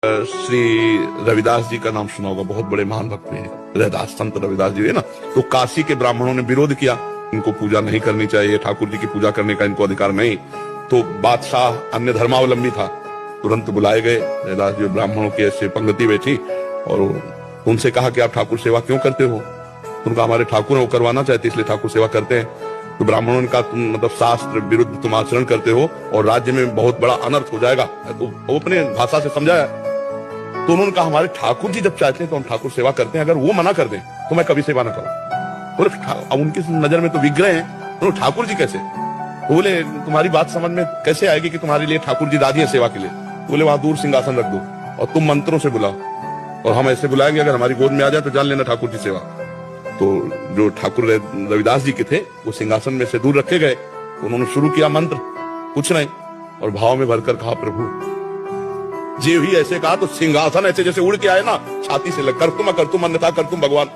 श्री रविदास जी का नाम सुना होगा, बहुत बड़े महान भक्त हैं रविदास, संत रविदास जी है ना। तो काशी के ब्राह्मणों ने विरोध किया, इनको पूजा नहीं करनी चाहिए, ठाकुर जी की पूजा करने का इनको अधिकार नहीं। तो बादशाह अन्य धर्मावलंबी था, तुरंत बुलाए गए रविदास जी, ब्राह्मणों की ऐसे पंक्ति बैठी और उनसे कहा कि आप ठाकुर सेवा क्यों करते हो? उनका हमारे ठाकुर वो करवाना चाहते इसलिए ठाकुर सेवा करते हैं। तो ब्राह्मणों ने कहा तुम मतलब शास्त्र विरुद्ध तुम आचरण करते हो और राज्य में बहुत बड़ा अनर्थ हो जाएगा। तो वो अपने भाषा से समझाया। तो उन्होंने कहा हमारे ठाकुर जी जब चाहते हैं तो हम ठाकुर सेवा करते हैं, अगर वो मना कर दें तो मैं कभी सेवा ना करूं। बोले अब उनकी नजर में तो विग्रह हैं, तो ठाकुर जी कैसे? तो बोले तुम्हारी बात समझ में कैसे आएगी कि तुम्हारे लिए ठाकुर जी दादी है सेवा के लिए? बोले वहां दूर सिंहासन रख दो और तुम मंत्रों से बुलाओ और हम ऐसे बुलाएंगे, अगर हमारी गोद में आ जाए तो जान लेना ठाकुर जी सेवा। तो जो ठाकुर रविदास जी के थे वो सिंहासन में से दूर रखे गए, उन्होंने शुरू किया मंत्र, कुछ नहीं, और भाव में भरकर कहा प्रभु जी ही ऐसे कहा तो सिंहासन ऐसे जैसे उड़ के आए ना, छाती से लग कर तुम अन्यथा कर तुम भगवान।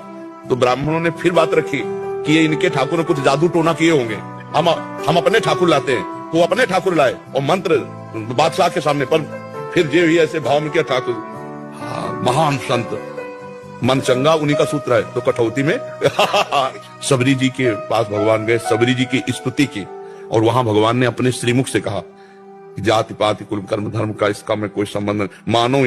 तो ब्राह्मणों ने फिर बात रखी कि ये इनके ठाकुर ने कुछ जादू टोना किए होंगे, हम अपने ठाकुर लाते हैं। तो अपने ठाकुर लाए और मंत्र बादशाह के सामने, पर फिर जे ही ऐसे भाव में किया ठाकुर महान संत मन चंगा उन्हीं का सूत्र है। तो कठौती में सबरी जी के पास भगवान गए, सबरी जी की स्तुति की और वहां भगवान ने अपने श्रीमुख से कहा जाति पाति कुल कर्म धर्म का इसका मैं कोई संबंध नहीं, मानो